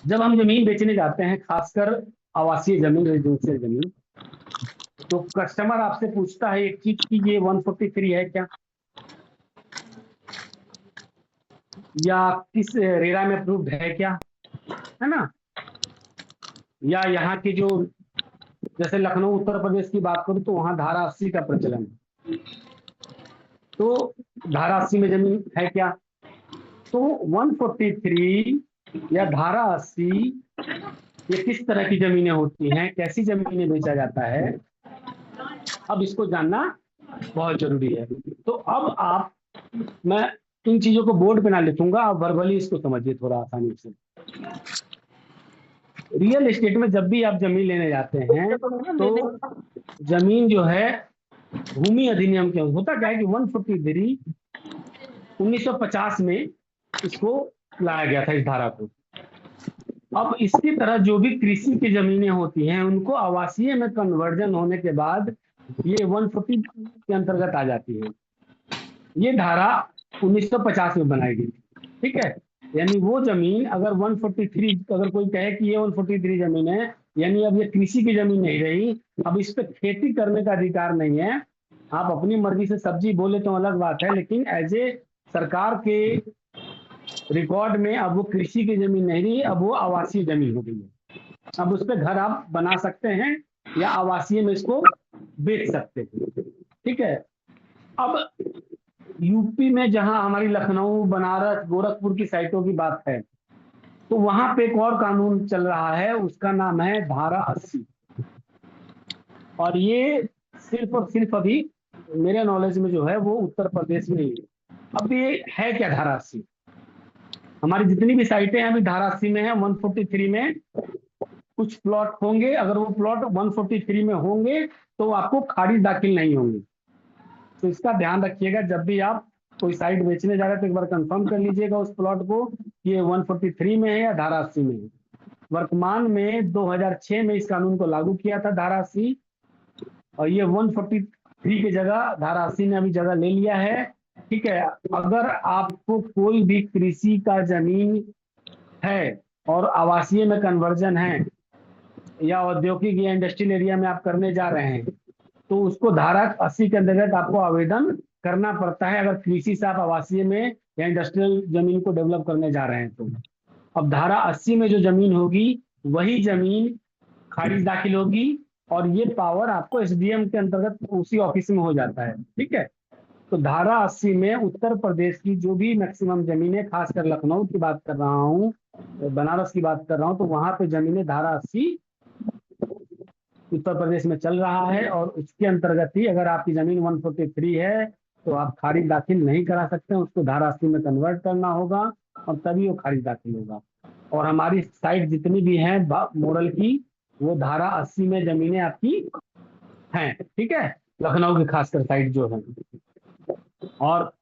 जब हम जमीन बेचने जाते हैं, खासकर आवासीय जमीन, रेजिडेंशियल जमीन, तो कस्टमर आपसे पूछता है एक चीज कि ये 143 है क्या, या किस रेरा में अप्रूव्ड है क्या, है ना। या यहाँ की जो, जैसे लखनऊ उत्तर प्रदेश की बात करूं तो वहां धारा 80 का प्रचलन है, तो धारा 80 में जमीन है क्या। तो 143 या धारा 80, ये किस तरह की जमीनें होती हैं, कैसी जमीनें बेचा जाता है, अब इसको जानना बहुत जरूरी है। तो अब आप, मैं इन चीजों को बोर्ड पे ना लिखूंगा, आप वर्बली इसको समझिए थोड़ा आसानी से। रियल एस्टेट में जब भी आप जमीन लेने जाते हैं, तो जमीन जो है, भूमि अधिनियम के होता क्या है कि 143 1950 में इसको लाया गया था, इस धारा को। अब इसकी तरह जो भी कृषि की जमीनें होती हैं, उनको आवासीय में कन्वर्जन होने के बाद ये 140 के अंतर्गत आ जाती है। ये धारा 1950 में बनाई गई थी, ठीक है। यानी वो जमीन अगर 143, अगर कोई कहे कि ये 143 जमीन है, यानी अब ये कृषि की जमीन नहीं रही, अब इस पे खेती करने का अधिकार नहीं है। आप अपनी मर्जी से सब्जी बोले तो अलग बात है, लेकिन एज ए सरकार के रिकॉर्ड में अब वो कृषि की जमीन नहीं रही, अब वो आवासीय जमीन हो गई है। अब उस पर घर आप बना सकते हैं या आवासीय में इसको बेच सकते हैं, ठीक है। अब यूपी में जहां हमारी लखनऊ, बनारस, गोरखपुर की साइटों की बात है, तो वहां पे एक और कानून चल रहा है, उसका नाम है धारा 80। और ये सिर्फ और सिर्फ अभी मेरे नॉलेज में जो है वो उत्तर प्रदेश में ही है। अब ये है क्या धारा 80, हमारी जितनी भी साइटें हैं अभी धारा 80 में है। 143 में कुछ प्लॉट होंगे, अगर वो प्लॉट 143 में होंगे तो आपको खारिज दाखिल नहीं होंगे। तो इसका ध्यान रखिएगा, जब भी आप कोई साइट बेचने जा रहे हैं तो एक बार कंफर्म कर लीजिएगा उस प्लॉट को कि ये 143 में है या धारा 80 में है। वर्तमान में 2006 में इस कानून को लागू किया था, धारा 80, और ये 143 की जगह धारा 80 ने अभी जगह ले लिया है, ठीक है। अगर आपको कोई भी कृषि का जमीन है और आवासीय में कन्वर्जन है, या औद्योगिक या इंडस्ट्रियल एरिया में आप करने जा रहे हैं, तो उसको धारा 80 के अंतर्गत आपको आवेदन करना पड़ता है, अगर कृषि से आप आवासीय में या इंडस्ट्रियल जमीन को डेवलप करने जा रहे हैं तो। अब धारा 80 में जो जमीन होगी, वही जमीन खारिज दाखिल होगी, और ये पावर आपको एसडीएम के अंतर्गत उसी ऑफिस में हो जाता है, ठीक है। तो धारा 80 में उत्तर प्रदेश की जो भी मैक्सिमम जमीनें, खासकर लखनऊ की बात कर रहा हूँ, बनारस की बात कर रहा हूँ, तो वहां पे जमीनें धारा 80 उत्तर प्रदेश में चल रहा है, और उसके अंतर्गत ही अगर आपकी जमीन 143 है तो आप खारिज दाखिल नहीं करा सकते हैं, उसको धारा 80 में कन्वर्ट करना होगा, और तभी वो खारिज दाखिल होगा। और हमारी साइट जितनी भी हैं मॉडल की, वो धारा 80 में जमीनें आपकी हैं, ठीक है, लखनऊ की खासकर साइट जो है। और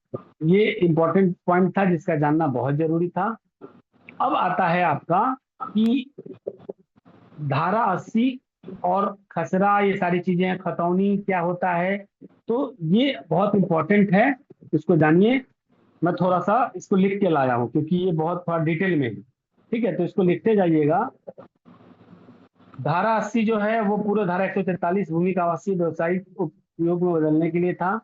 ये इंपॉर्टेंट पॉइंट था जिसका जानना बहुत जरूरी था। अब आता है आपका कि धारा 80 और खसरा, ये सारी चीजें, खतौनी क्या होता है, तो ये बहुत इंपॉर्टेंट है, इसको जानिए। मैं थोड़ा सा इसको लिख के लाया हूँ क्योंकि ये बहुत थोड़ा डिटेल में है, ठीक है, तो इसको लिखते जाइएगा। धारा 80 जो है वो पूरे धारा 143 भूमि का आवासीय व्यवसायिक उपयोग में बदलने के लिए था।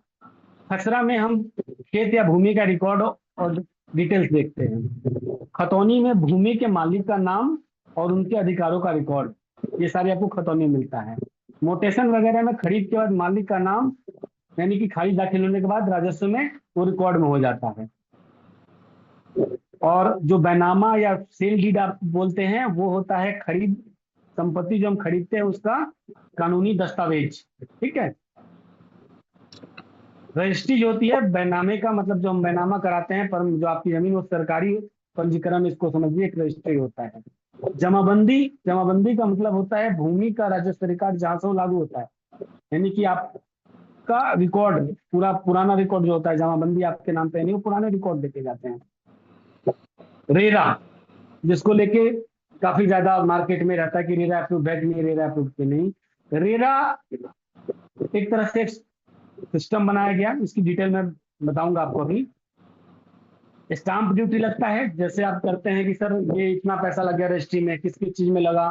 खसरा में हम खेत या भूमि का रिकॉर्ड और डिटेल्स देखते हैं। खतौनी में भूमि के मालिक का नाम और उनके अधिकारों का रिकॉर्ड, ये सारे आपको खतौनी मिलता है। मोटेशन वगैरह में खरीद के बाद मालिक का नाम, यानी कि खारिज दाखिल होने के बाद राजस्व में वो रिकॉर्ड में हो जाता है। और जो बैनामा या सेल डीड आप बोलते हैं, वो होता है खरीद संपत्ति जो हम खरीदते हैं उसका कानूनी दस्तावेज, ठीक है। रजिस्ट्री जो होती है बैनामे का मतलब, जो हम बैनामा कराते हैं पर जो आपकी जमीन, वो सरकारी पंजीकरण, इसको समझिए एक रजिस्ट्री होता है। जमाबंदी, जमाबंदी का मतलब होता है भूमि का राजस्व रिकॉर्ड जहां से वो लागू होता है, यानी कि आपका रिकॉर्ड, पूरा पुराना रिकॉर्ड जो होता है, जमाबंदी आपके नाम पे नहीं, वो पुराने रिकॉर्ड देखे जाते हैं। रेरा, जिसको लेके काफी ज्यादा मार्केट में रहता है कि रेरा अप्रूव है कि नहीं, रेरा अप्रूव की नहीं। रेरा एक तरह से सिस्टम बनाया गया, इसकी डिटेल में बताऊंगा आपको अभी। स्टाम्प ड्यूटी लगता है, जैसे आप करते हैं कि सर ये इतना पैसा लग गया रजिस्ट्री में, किस किस चीज में लगा,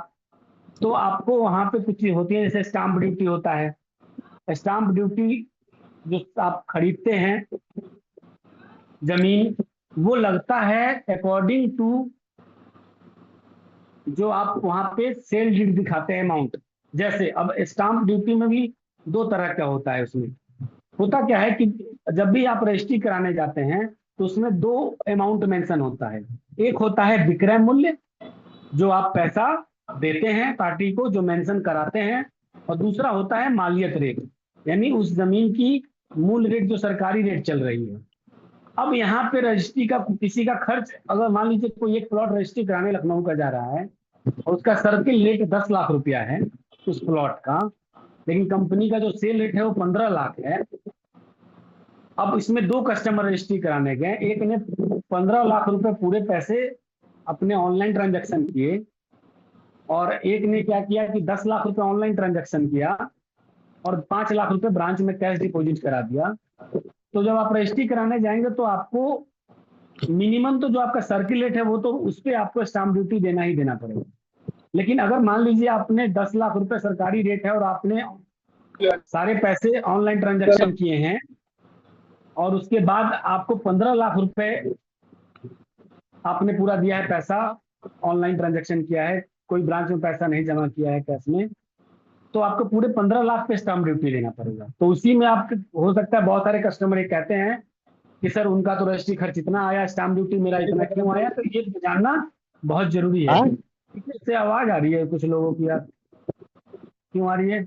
तो आपको वहां पे कुछ चीज होती है, जैसे स्टाम्प ड्यूटी होता है। स्टाम्प ड्यूटी जो आप खरीदते हैं जमीन, वो लगता है अकॉर्डिंग टू जो आप वहां पे सेल डीड दिखाते हैं अमाउंट। जैसे अब स्टाम्प ड्यूटी में भी दो तरह का होता है। उसमें होता क्या है कि जब भी आप रजिस्ट्री कराने जाते हैं तो उसमें दो अमाउंट मेंशन होता है। एक होता है विक्रय मूल्य, जो आप पैसा देते हैं पार्टी को, जो मेंशन कराते हैं, और दूसरा होता है मालियत रेट, यानी उस जमीन की मूल रेट जो सरकारी रेट चल रही है। अब यहाँ पे रजिस्ट्री का किसी का खर्च, अगर मान लीजिए कोई एक प्लॉट रजिस्ट्री कराने लखनऊ का जा रहा है और उसका सर्किल रेट 10 लाख रुपया है उस प्लॉट का, लेकिन कंपनी का जो सेल रेट है वो 15 लाख है। अब इसमें दो कस्टमर रजिस्ट्री कराने गए, एक ने 15 लाख रुपए पूरे पैसे अपने ऑनलाइन ट्रांजैक्शन किए, और एक ने क्या किया कि 10 लाख रुपए ऑनलाइन ट्रांजैक्शन किया और 5 लाख रुपए ब्रांच में कैश डिपॉजिट करा दिया। तो जब आप रजिस्ट्री कराने जाएंगे तो आपको मिनिमम तो जो आपका सर्किल रेट है वो तो उस पर आपको स्टाम्प ड्यूटी देना ही देना पड़ेगा। लेकिन अगर मान लीजिए आपने 10 लाख रुपए सरकारी रेट है और आपने सारे पैसे ऑनलाइन ट्रांजैक्शन किए हैं, और उसके बाद आपको 15 लाख रुपए आपने पूरा दिया है पैसा, ऑनलाइन ट्रांजैक्शन किया है, कोई ब्रांच में पैसा नहीं जमा किया है कैश में, तो आपको पूरे 15 लाख पे स्टाम्प ड्यूटी देना पड़ेगा। तो उसी में आप, हो सकता है बहुत सारे कस्टमर ये कहते हैं कि सर उनका तो रजिस्ट्री खर्च इतना आया, स्टाम्प ड्यूटी मेरा इतना क्यों आया, तो ये जानना बहुत जरूरी है। इससे आवाज आ रही है कुछ लोगों की यार, क्यों आ रही है?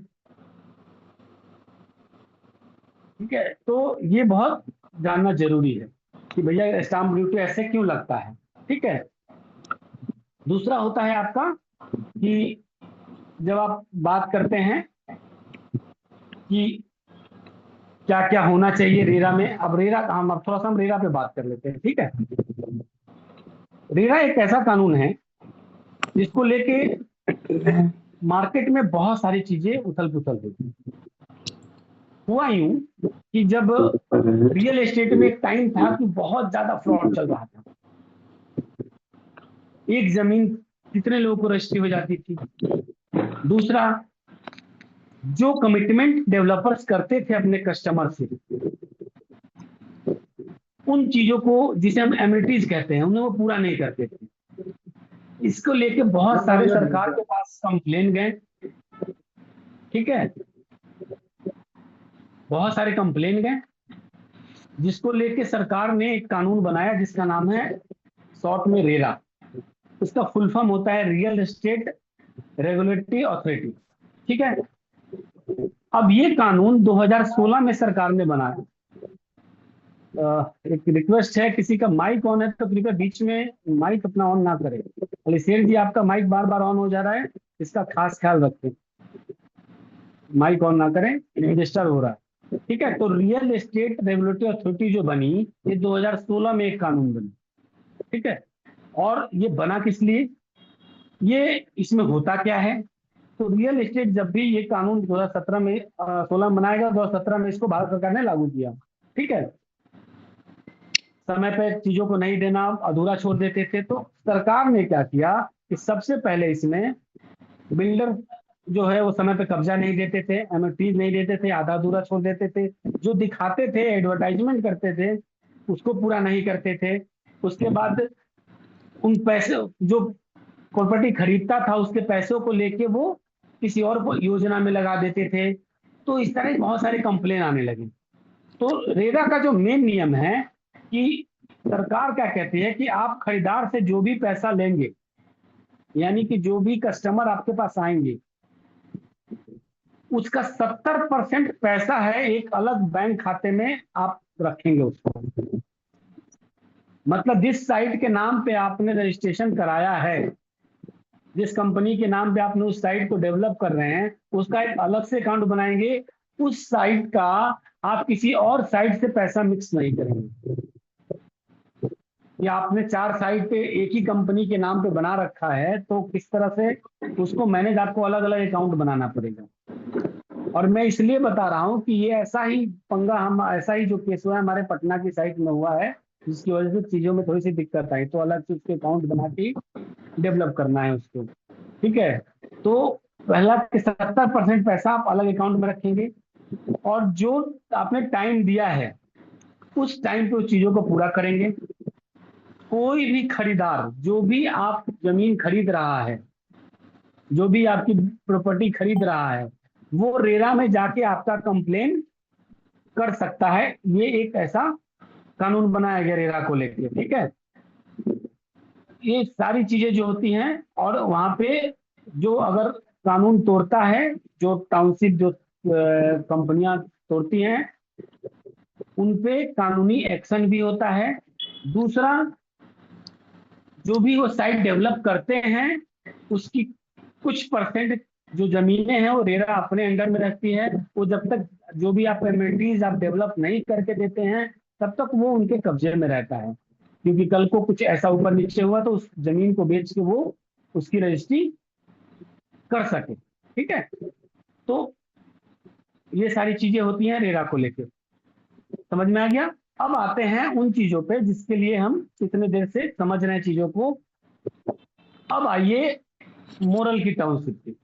ठीक है, तो ये बहुत जानना जरूरी है कि भैया स्टाम्प ड्यूटी ऐसे क्यों लगता है। ठीक है, दूसरा होता है आपका कि जब आप बात करते हैं कि क्या क्या होना चाहिए रेरा में, अब रेरा अब थोड़ा सा हम रेरा पे बात कर लेते हैं। ठीक है, रेरा एक ऐसा कानून है जिसको लेके मार्केट में बहुत सारी चीजें उथल पुथल हुई। हुआ यूं कि जब रियल एस्टेट में एक टाइम था कि बहुत ज्यादा फ्रॉड चल रहा था, एक जमीन कितने लोगों को रजिस्ट्री हो जाती थी। दूसरा, जो कमिटमेंट डेवलपर्स करते थे अपने कस्टमर से, उन चीजों को जिसे हम एमिनिटीज कहते हैं उन्हें वो पूरा नहीं करते थे। इसको लेके बहुत सारे सरकार के पास कंप्लेन गए। ठीक है, बहुत सारे कंप्लेन गए, जिसको लेके सरकार ने एक कानून बनाया जिसका नाम है शॉर्ट में रेरा। उसका फुल फॉर्म होता है रियल एस्टेट रेगुलेटरी अथॉरिटी। ठीक है, अब ये कानून 2016 में सरकार ने बनाया। एक रिक्वेस्ट है, किसी का माइक ऑन है तो कृपया बीच में माइक अपना ऑन ना करें। अलीशेर जी, आपका माइक बार बार ऑन हो जा रहा है, इसका खास ख्याल रखें, माइक ऑन ना करें, डिस्टर्ब हो रहा है। ठीक है, तो रियल एस्टेट रेगुलेटरी अथॉरिटी जो बनी, ये 2016 में एक कानून बनी। ठीक है, और ये बना किस लिए, ये इसमें होता क्या है, तो रियल एस्टेट जब भी ये कानून 2017 में 16 में बनाया गया, 2017 में इसको भारत सरकार ने लागू किया। ठीक है, समय पे चीजों को नहीं देना, अधूरा छोड़ देते थे, तो सरकार ने क्या किया कि सबसे पहले इसमें बिल्डर जो है वो समय पे कब्जा नहीं देते थे, एमएफटीज नहीं देते थे, आधा अधूरा छोड़ देते थे, जो दिखाते थे एडवर्टाइजमेंट करते थे उसको पूरा नहीं करते थे। उसके बाद उन पैसे जो प्रॉपर्टी खरीदता था उसके पैसों को लेके वो किसी और योजना में लगा देते थे। तो इस तरह बहुत सारे कंप्लेन आने लगे। तो रेरा का जो मेन नियम है कि सरकार क्या कहती है कि आप खरीदार से जो भी पैसा लेंगे, यानी कि जो भी कस्टमर आपके पास आएंगे, उसका 70% पैसा है एक अलग बैंक खाते में आप रखेंगे उसको। मतलब जिस साइट के नाम पे आपने रजिस्ट्रेशन कराया है, जिस कंपनी के नाम पे आपने उस साइट को डेवलप कर रहे हैं, उसका एक अलग से अकाउंट बनाएंगे। उस साइट का आप किसी और साइट से पैसा मिक्स नहीं करेंगे। या आपने 4 साइट पे एक ही कंपनी के नाम पे बना रखा है तो किस तरह से उसको मैनेज, आपको अलग अलग अकाउंट बनाना पड़ेगा। और मैं इसलिए बता रहा हूं कि ये ऐसा ही पंगा, हम ऐसा ही जो केस हुआ है हमारे पटना की साइट में हुआ है जिसकी वजह से चीजों में थोड़ी सी दिक्कत आई, तो अलग से उसके अकाउंट बना के डेवलप करना है उसको। ठीक है, तो पहला 70% पैसा आप अलग अकाउंट में रखेंगे, और जो आपने टाइम दिया है उस टाइम पे उस चीजों को पूरा करेंगे। कोई भी खरीदार, जो भी आप जमीन खरीद रहा है, जो भी आपकी प्रॉपर्टी खरीद रहा है, वो रेरा में जाके आपका कंप्लेन कर सकता है। ये एक ऐसा कानून बनाया गया रेरा को लेकर। ठीक है, ये सारी चीजें जो होती हैं, और वहां पे जो अगर कानून तोड़ता है, जो टाउनशिप जो कंपनियां तोड़ती हैं, उन पे कानूनी एक्शन भी होता है। दूसरा, जो भी वो साइट डेवलप करते हैं, उसकी कुछ परसेंट जो जमीनें हैं वो रेरा अपने अंडर में रहती है। वो जब तक जो भी आप एमिनिटीज आप डेवलप नहीं करके देते हैं, तब तक वो उनके कब्जे में रहता है, क्योंकि कल को कुछ ऐसा ऊपर नीचे हुआ तो उस जमीन को बेच के वो उसकी रजिस्ट्री कर सके। ठीक है, तो ये सारी चीजें होती हैं रेरा को लेकर। समझ में आ गया? अब आते हैं उन चीजों पे जिसके लिए हम इतने देर से समझ रहे हैं चीजों को। अब आइए मोरल की टाउनशिप की।